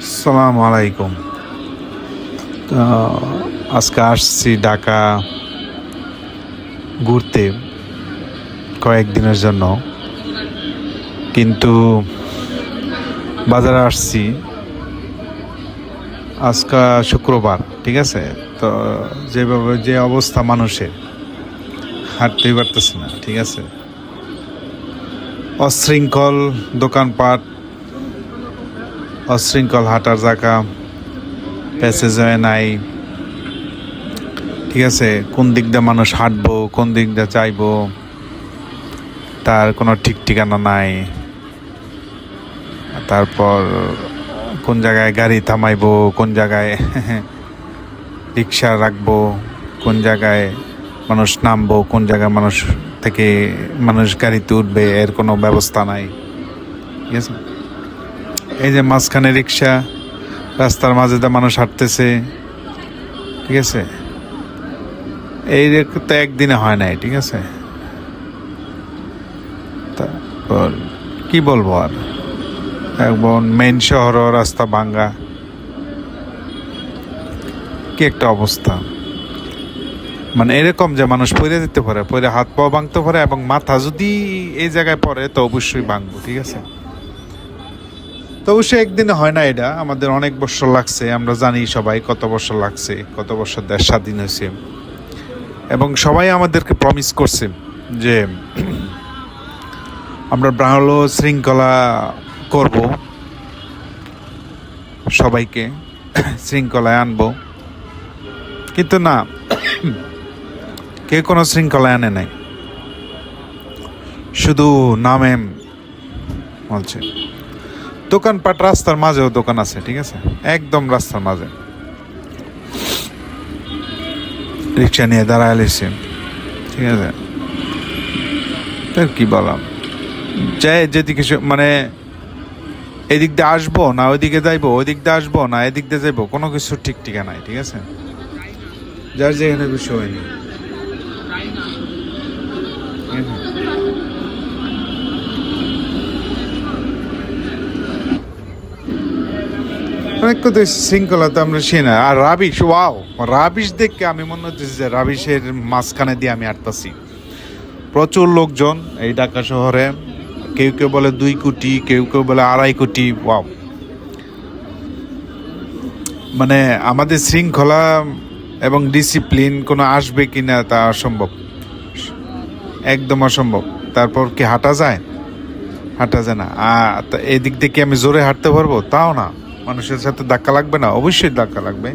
আসসালামু আলাইকুম। তো আজকে আসছি ঢাকা ঘুরতে কয়েকদিনের জন্য, কিন্তু বাজারে আসছি আজকে শুক্রবার, ঠিক আছে। তো যেভাবে যে অবস্থা মানুষের, হাঁটতেই পারতেছে না, ঠিক আছে। অশৃঙ্খল দোকানপাট, অশৃঙ্খল হাঁটার জায়গা, প্যাসেজওয়ে নাই, ঠিক আছে। কোন দিক দিয়ে মানুষ হাঁটবো, কোন দিক দিয়ে চাইবো, তার কোনো ঠিক ঠিকানা নাই। তারপর কোন জায়গায় গাড়ি থামাইবো, কোন জায়গায় রিক্সা রাখবো, কোন জায়গায় মানুষ নামবো, কোন জায়গায় মানুষ গাড়িতে উঠবে, এর কোনো ব্যবস্থা নাই, ঠিক আছে। এই যে মাঝখানে রিক্সা, রাস্তার মাঝে দিয়ে মানুষ হাঁটতেছে, ঠিক আছে। এই তো একদিনে হয় নাই, ঠিক আছে। তারপর কি বলবো আর, একদম মেইন শহরও রাস্তা ভাঙ্গা, কি একটা অবস্থা। মানে এরকম যে মানুষ পড়ে যেতে পারে, পড়ে হাত পাও ভাঙতে পারে, এবং মাথা যদি এই জায়গায় পড়ে তো অবশ্যই ভাঙবো, ঠিক আছে। তো অবশ্যই একদিনে হয় না, এটা আমাদের অনেক বছর লাগছে। আমরা জানি সবাই কত বছর লাগছে, কত বছর দেশ স্বাধীন হয়েছে, এবং সবাই আমাদেরকে প্রমিস করছে যে আমরা ভালো শৃঙ্খলা করব, সবাইকে শৃঙ্খলায় আনবো। কিন্তু না, কেউ কোনো শৃঙ্খলায় আনে নাই, শুধু নামে বলছে। দোকানপাট রাস্তার মাঝেও দোকান আছে, ঠিক আছে, একদম রাস্তার মাঝে রিক্সা নিয়ে দাঁড়ায় লেছে, ঠিক আছে। তার কি বললাম, যেদিকে মানে এদিক দিয়ে আসবো না ওইদিকে যাইবো, ওই দিক দিয়ে আসবো না এদিক দিয়ে যাইবো, কোনো কিছু ঠিক ঠিকা নাই, ঠিক আছে। যার যেখানে কিছু হয়নি, অনেক কথা শৃঙ্খলাতে আমরা সে না। আর রাবিশ, ওয়াও, রাবিশ দেখে আমি মনে হচ্ছে যে রাবিশের মাঝখানে দিয়ে আমি আটতাছি। প্রচুর লোকজন এই ঢাকা শহরে, কেউ কেউ বলে 2 কোটি, কেউ কেউ বলে 2.5 কোটি। ওয়াও, মানে আমাদের শৃঙ্খলা এবং ডিসিপ্লিন কোনো আসবে কিনা তা অসম্ভব, একদম অসম্ভব। তারপর কি হাঁটা যায়? হাঁটা যায় না। এদিক দিয়ে কি আমি জোরে হাঁটতে পারবো? তাও না। মানুষের সাথে ধাক্কা লাগবে না? অবশ্যই ধাক্কা লাগবে।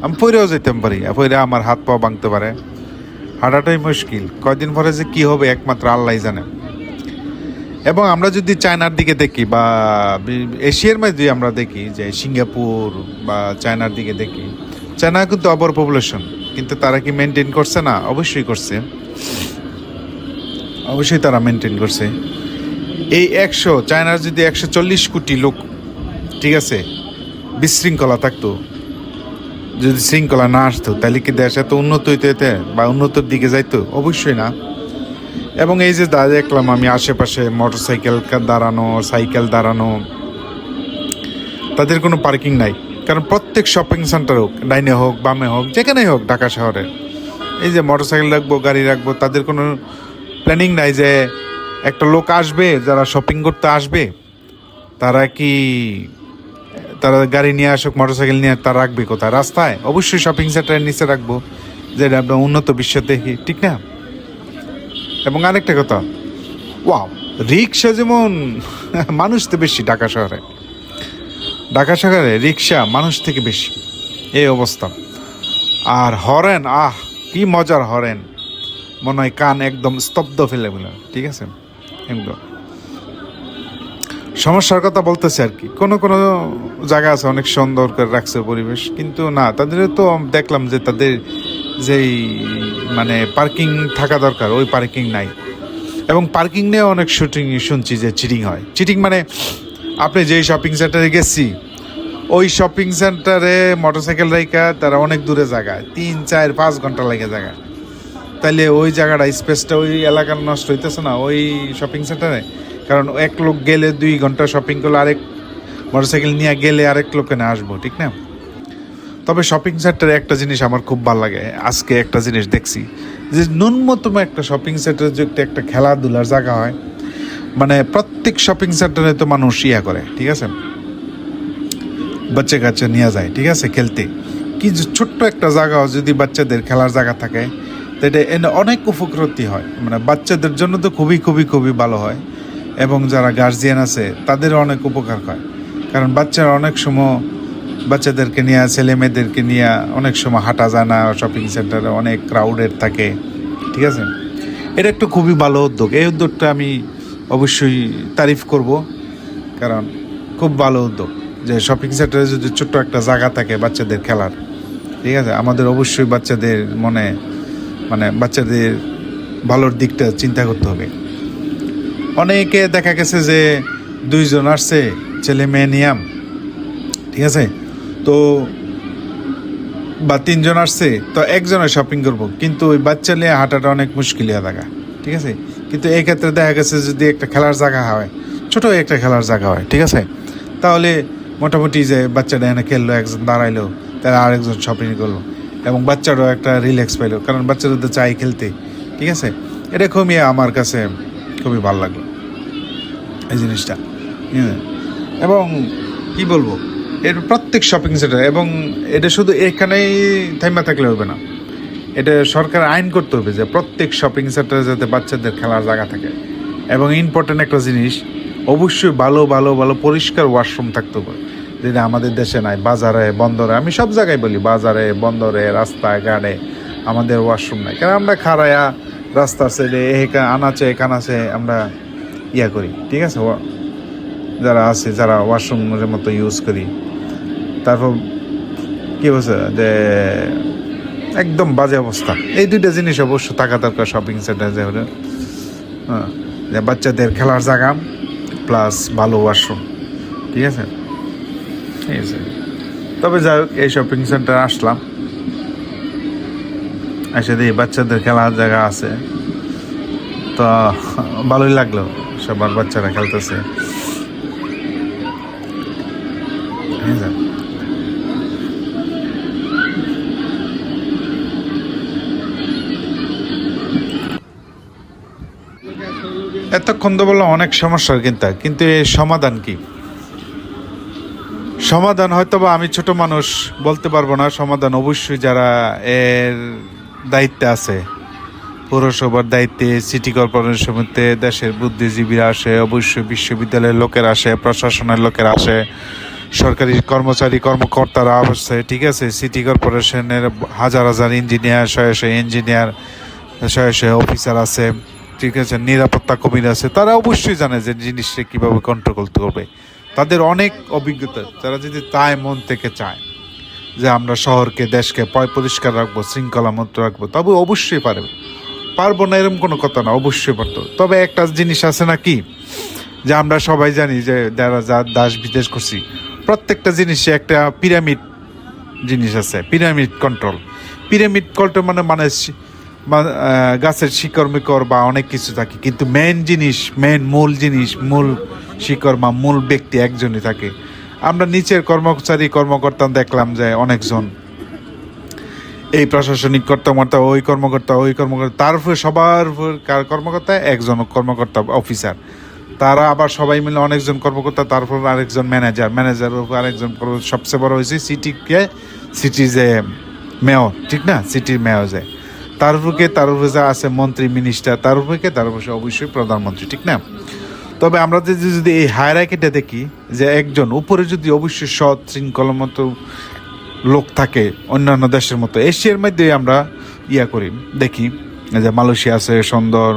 আমি পইরেও যেতে পারি, পইরে আমার হাত পা ভাঙতে পারে। হাঁটাটাই মুশকিল। কয়দিন পরে যে কি হবে একমাত্র আল্লাহই জানে। এবং আমরা যদি চায়নার দিকে দেখি, বা এশিয়ার মধ্যে যদি আমরা দেখি, যে সিঙ্গাপুর বা চায়নার দিকে দেখি, চায়না কিন্তু ওভার পপুলেশন, কিন্তু তারা কি মেনটেন করছে? না, অবশ্যই করছে, অবশ্যই তারা মেনটেন করছে। এই চায়নার যদি 140 কোটি লোক, ঠিক আছে, বিশৃঙ্খলা থাকতো, যদি শৃঙ্খলা না আসতো, তাহলে কি দেশ এত উন্নত হইতে বা উন্নতর দিকে যাইতো? অবশ্যই না। এবং এই যে দেখলাম আমি আশেপাশে মোটরসাইকেল দাঁড়ানো, সাইকেল দাঁড়ানো, তাদের কোনো পার্কিং নাই। কারণ প্রত্যেক শপিং সেন্টার হোক, ডাইনে হোক বামে হোক, যেখানেই হোক ঢাকা শহরে, এই যে মোটরসাইকেল রাখবো, গাড়ি রাখবো, তাদের কোনো প্ল্যানিং নাই যে একটা লোক আসবে, যারা শপিং করতে আসবে, তারা গাড়ি নিয়ে আসুক, মোটরসাইকেল নিয়ে, তারা রাখবে কোথায়? রাস্তায়? অবশ্যই শপিং সেন্টারের নিচে রাখবো, যেটা আমরা উন্নত বিশ্ব দেখি, ঠিক না? এবং আরেকটা কথা, ওয়াও, রিক্সা যেমন মানুষ তো বেশি ঢাকা শহরে, রিক্সা মানুষ থেকে বেশি, এই অবস্থা। আর হরেন, কি মজার হরেন, মনে হয় কান একদম স্তব্ধ ফেলে বলে, ঠিক আছে। একদম সমস্যার কথা বলতেছে আর কি। কোনো কোনো জায়গা আছে অনেক সুন্দর করে রাখছে পরিবেশ, কিন্তু না, তাদের তো দেখলাম যে তাদের যেই মানে পার্কিং থাকা দরকার, ওই পার্কিং নাই। এবং পার্কিং নিয়ে অনেক শুনছি যে চিটিং হয়। চিটিং মানে, আপনি যেই শপিং সেন্টারে গেছি, ওই শপিং সেন্টারে মোটরসাইকেল রাইকা তারা অনেক দূরে জায়গায় 3, 4, 5 ঘন্টা লাগে জায়গায়, তাইলে ওই জায়গাটা স্পেসটা ওই এলাকার নষ্ট হইতেছে না ওই শপিং সেন্টারে? কারণ এক লোক গেলে 2 ঘন্টা শপিং করলে, মোটরসাইকেল নিয়ে গেলে আরেক লোকে না আসবো, ঠিক না? তবে শপিং সেন্টারে একটা জিনিস আমার খুব ভালো লাগে, আজকে একটা জিনিস দেখছি যে ন্যূনতম একটা শপিং সেন্টারে যদি একটা খেলাধুলার জায়গা হয়, মানে প্রত্যেক শপিং সেন্টারে তো মানুষ ইয়া করে, ঠিক আছে, বাচ্চা কাচ্চা নিয়ে যায়, ঠিক আছে, খেলতে। কি যে ছোট্ট একটা জায়গা যদি বাচ্চাদের খেলার জায়গা থাকে, তো এটা এনে অনেক উপকৃতি হয়, মানে বাচ্চাদের জন্য তো খুবই খুবই খুবই ভালো হয়, এবং যারা গার্জিয়ান আছে তাদেরও অনেক উপকার হয়। কারণ বাচ্চারা অনেক সময় বাচ্চাদেরকে নিয়ে, ছেলে মেয়েদেরকে নিয়ে অনেক সময় হাঁটা যায় না, শপিং সেন্টারে অনেক ক্রাউডেড থাকে, ঠিক আছে। এটা একটু খুবই ভালো উদ্যোগ, এই উদ্যোগটা আমি অবশ্যই তারিফ করব, কারণ খুব ভালো উদ্যোগ যে শপিং সেন্টারে যদি ছোট্ট একটা জায়গা থাকে বাচ্চাদের খেলার, ঠিক আছে। আমাদের অবশ্যই বাচ্চাদের মনে, মানে বাচ্চাদের ভালোর দিকটা চিন্তা করতে হবে। অনেকে দেখা গেছে যে 2 জন আসছে ছেলে মেয়ে নিয়াম, ঠিক আছে, তো বা 3 জন আসছে, তো একজনে শপিং করবো, কিন্তু ওই বাচ্চা নিয়ে হাঁটাটা অনেক মুশকিল জায়গা, ঠিক আছে। কিন্তু এই ক্ষেত্রে দেখা গেছে যদি একটা খেলার জায়গা হয়, ছোটো একটা খেলার জায়গা হয়, ঠিক আছে, তাহলে মোটামুটি যে বাচ্চাটা এনে খেললো, একজন দাঁড়াইলো, তারা আরেকজন শপিং করলো, এবং বাচ্চাটাও একটা রিল্যাক্স পাইলো, কারণ বাচ্চারা তো চাই খেলতে, ঠিক আছে। এটা খুবই আমার কাছে খুবই ভালো লাগলো এই জিনিসটা, এবং কি বলবো, এর প্রত্যেক শপিং সেন্টার, এবং এটা শুধু এখানেই থাইমা থাকলে হবে না, এটা সরকার আইন করতে হবে যে প্রত্যেক শপিং সেন্টারে যাতে বাচ্চাদের খেলার জায়গা থাকে, এবং ইম্পর্টেন্ট একটা জিনিস, অবশ্যই ভালো ভালো ভালো পরিষ্কার ওয়াশরুম থাকতে হবে, যেটা আমাদের দেশে নাই। বাজারে, বন্দরে, আমি সব জায়গায় বলি, বাজারে, বন্দরে, রাস্তায় ঘাটে আমাদের ওয়াশরুম নাই, কারণ আমরা খাড়ায়া রাস্তার সাইডে আনাচে কানাচে আমরা ইয়া করি, ঠিক আছে, যারা আছে যারা ওয়াশরুমের মতো ইউজ করি। তারপর কী বলছে যে একদম বাজে অবস্থা, এই দুইটা জিনিস অবশ্য থাকা দরকার শপিং সেন্টার, যে হলো যে বাচ্চাদের খেলার জায়গা প্লাস ভালো ওয়াশরুম, ঠিক আছে, ঠিক আছে। তবে যাই হোক, এই শপিং সেন্টার আসলাম, এসে দেখি বাচ্চাদের খেলার জায়গা আছে, তো ভালোই লাগলো, সবার বাচ্চারা খেলতেছে, ঠিক আছে। এতক্ষণ তো বললাম অনেক সমস্যার, কিন্তু এর সমাধান কি? সমাধান হয়তো বা আমি ছোট মানুষ বলতে পারবো না, সমাধান অবশ্যই যারা এর দায়িত্বে আছে, পৌরসভার দায়িত্বে, সিটি কর্পোরেশনের মধ্যে দেশের বুদ্ধিজীবীরা আসে, অবশ্যই বিশ্ববিদ্যালয়ের লোকেরা আসে, প্রশাসনের লোকেরা আসে, সরকারি কর্মচারী কর্মকর্তারা আসে, ঠিক আছে, সিটি কর্পোরেশনের হাজার হাজার ইঞ্জিনিয়ার, শয়ে ইঞ্জিনিয়ার, শয়ে অফিসার আছে, ঠিক আছে, নিরাপত্তা কর্মীরা আছে, তারা অবশ্যই জানে যে জিনিসটা কীভাবে কন্ট্রোল করতে হবে। তাদের অনেক অভিজ্ঞতা, তারা যদি চায়, মন থেকে চায় যে আমরা শহরকে, দেশকে পরিষ্কার রাখবো, শৃঙ্খলামুক্ত রাখবো, তবে অবশ্যই পারবো না এরকম কোনো কথা না, অবশ্যই পারতো। তবে একটা জিনিস আছে না কি, যে আমরা সবাই জানি যে যারা দেশ বিদেশ করছি, প্রত্যেকটা জিনিসে একটা পিরামিড জিনিস আছে, পিরামিড কন্ট্রোল মানে গাছের শিকড় মিকড় বা অনেক কিছু থাকে, কিন্তু মেন জিনিস, মূল জিনিস, মূল শিকড় বা মূল ব্যক্তি একজনই থাকে। আমরা নিচের কর্মকর্তা দেখলাম যে অনেকজন, এই প্রশাসনিক কর্মকর্তা, ওই কর্মকর্তা, তার উপরে সবার কর্মকর্তা একজন কর্মকর্তা অফিসার, তারা আবার সবাই মিলে অনেকজন কর্মকর্তা, তারপর আরেকজন ম্যানেজারের উপর আরেকজন, সবচেয়ে বড় হয়েছে সিটির যে মেয়র, ঠিক না, সিটির মেয়র যে, তার উপরে যা আছে মন্ত্রী, মিনিস্টার, তার উপরে অবশ্যই প্রধানমন্ত্রী, ঠিক না। তবে আমরা যদি এই হায়ারার্কিটা দেখি, যে একজন উপরে যদি অবশ্যই সৎ শৃঙ্খলা মতো লোক থাকে, অন্যান্য দেশের মতো এশিয়ার মধ্যে আমরা দেখি যে মালয়েশিয়া আছে সুন্দর,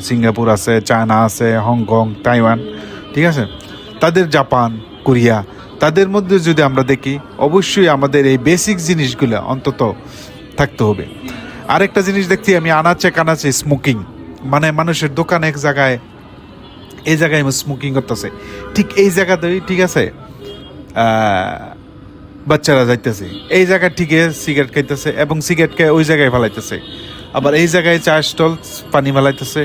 সিঙ্গাপুর আছে, চায়না আছে, হংকং, তাইওয়ান, ঠিক আছে, তাদের জাপান, কোরিয়া, তাদের মধ্যে যদি আমরা দেখি, অবশ্যই আমাদের এই বেসিক জিনিসগুলো অন্তত থাকতে হবে। আরেকটা জিনিস দেখছি আমি, আনাচে কানাচে স্মোকিং, মানে মানুষের দোকান এক জায়গায়, এই জায়গায় স্মোকিং করতেছে, ঠিক এই জায়গাতেই, ঠিক আছে, বাচ্চারা যাইতেছে এই জায়গায়, ঠিক সিগারেট খাইতেছে, এবং সিগারেট খেয়ে ওই জায়গায় ফেলাইতেছে, আবার এই জায়গায় চা স্টল পানি ফেলাইতেছে,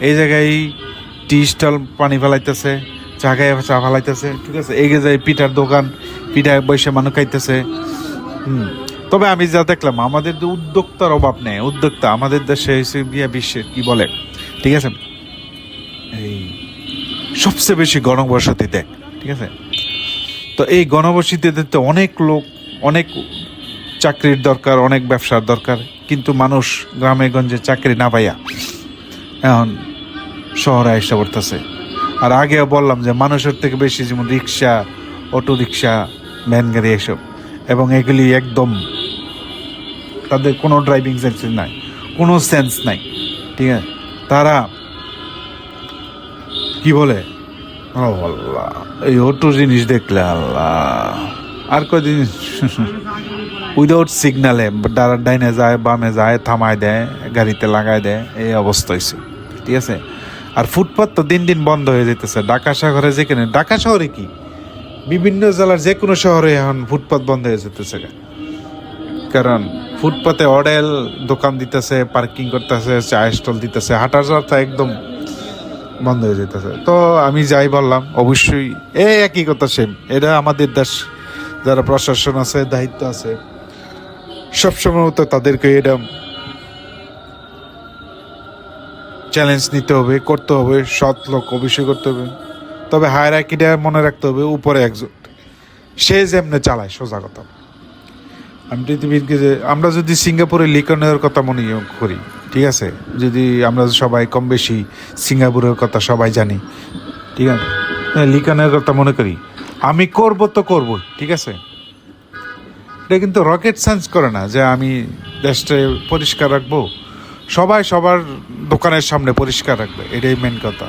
এই জায়গায় টি স্টল পানি ফেলাইতেছে, চা খাই চা ফালাইতেছে, ঠিক আছে, এগে যায় পিঠার দোকান, পিঠায় বসে মানুষ খাইতেছে। তবে আমি যা দেখলাম আমাদের যে উদ্যোক্তার অভাব নেই, উদ্যোক্তা আমাদের দেশে হয়েছে গিয়া বিশ্বের কি বলে, ঠিক আছে, এই সবচেয়ে বেশি গণবসতি দেয়, ঠিক আছে। তো এই গণবসতিতে অনেক লোক, অনেক চাকরির দরকার, অনেক ব্যবসার দরকার, কিন্তু মানুষ গ্রামে গঞ্জে চাকরি না পাইয়া এখন শহরে এসে পড়তেছে। আর আগেও বললাম যে মানুষের থেকে বেশি যেমন রিক্সা, অটো রিক্সা, ভ্যান গাড়ি এসব, এবং এগুলি একদম তাদের কোনো ড্রাইভিং সেন্স নাই, কোনো সেন্স নাই, ঠিক আছে। তারা কি বলে, ও আল্লাহ, এই অটো জিনিস দেখলে আল্লাহ, আর কদিন উইদাউট সিগনালে ডাইনে যায় বামে যায়, থামায় দেয়, গাড়িতে লাগায় দেয়, এই অবস্থা হয়েছে, ঠিক আছে। আর ফুটপাত তো দিন দিন বন্ধ হয়ে যেতেছে। ঢাকা শহরে যেখানে, ঢাকা শহরে কি বিভিন্ন জেলার যে কোনো শহরে এখন ফুটপাত বন্ধ হয়ে যেতেছে, কারণ ফুটপাতে হোটেল দোকান দিতেছে, পার্কিং করতেছে, চায়ের স্টল দিতেছে, হাঁটার রাস্তা একদম বন্ধ হয়ে যেতেছে। তো আমি যাই বললাম, অবশ্যই এই একই কথা সেম, এটা আমাদের দেশ, যারা প্রশাসন আছে, দায়িত্ব আছে, সবসময় তো তাদেরকে এটা চ্যালেঞ্জ নিতে হবে, করতে হবে, সৎ লোক অবশ্যই করতে হবে। তবে হায়ারার্কিটা মনে রাখতে হবে, উপরে একজন, সে যেমনে চালায়, সোজা কথা। আমি পৃথিবীর যে আমরা যদি সিঙ্গাপুরে লিকনের কথা মনে করি, ঠিক আছে, যদি আমরা সবাই কম বেশি সিঙ্গাপুরের কথা সবাই জানি, ঠিক আছে, লিকনের কথা মনে করি, আমি করব তো করব, ঠিক আছে। এটা কিন্তু রকেট সায়েন্স করে না যে আমি দেশটা পরিষ্কার রাখবো, সবাই সবার দোকানের সামনে পরিষ্কার রাখবে, এটাই মেন কথা,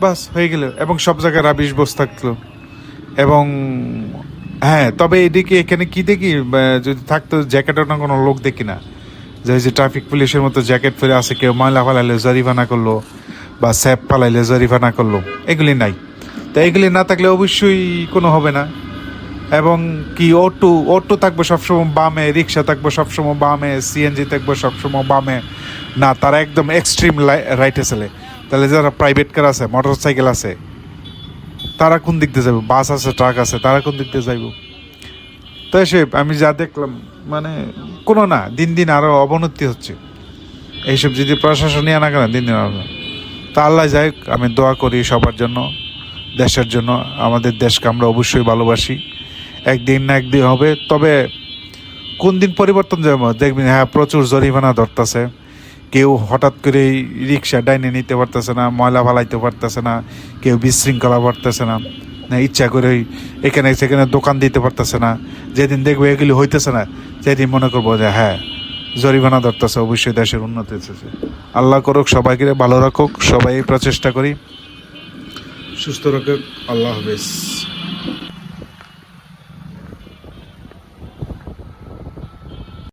বাস হয়ে গেল। এবং সব জায়গায় রাবিশ বস থাকলো। এবং হ্যাঁ, তবে এদিকে এখানে কি দেখি, যদি থাকতো জ্যাকেটের না কোনো লোক দেখি না, যে ট্রাফিক পুলিশের মতো জ্যাকেট পরে আছে, কেউ ময়লা ফালাইলে জরিমানা করলো, বা স্যাপ ফালাইলে জরিমানা করলো, এগুলি নাই। তো এগুলি না থাকলে অবশ্যই কোনো হবে না। এবং কি অটো থাকবে সবসময় বামে, রিক্সা থাকবে সবসময় বামে, সিএনজি থাকবে সবসময় বামে, না তারা একদম এক্সট্রিম রাইটে চলে। তাহলে যারা প্রাইভেট কার আছে, মোটর সাইকেল আছে, তারা কোন দিক দিয়ে যাবে, বাস আছে, ট্রাক আছে, তারা কোন দিক দিয়ে যাইব। তাই সে আমি যা দেখলাম, মানে কোনো না, দিন দিন আরও অবনতি হচ্ছে এইসব, যদি প্রশাসনই আনা কেন দিন দিন আরো। তা আল্লাহ যাই, আমি দোয়া করি সবার জন্য, দেশের জন্য। আমাদের দেশকে আমরা অবশ্যই ভালোবাসি, একদিন না একদিন হবে। তবে কোন দিন পরিবর্তন যাবে দেখবেন, হ্যাঁ প্রচুর জরিমানা ধরতেছে, কেউ হঠাৎ করে রিক্সা ডাইনে নিতে পারতেছে না, ময়লা ফালাইতে পারতেছে না, কেউ বিশৃঙ্খলা পারতেছে না, না ইচ্ছা করে এখানে সেখানে দোকান দিতে পারতেছে না। যেদিন দেখবো এগুলি হইতেছে না, সেদিন মনে করবো যে হ্যাঁ জরিমানা ধরতেছে, অবশ্যই দেশের উন্নতি হচ্ছে। আল্লাহ করুক, সবাইকে ভালো রাখুক, সবাই প্রচেষ্টা করি, সুস্থ রাখুক। আল্লাহ হাফেজ।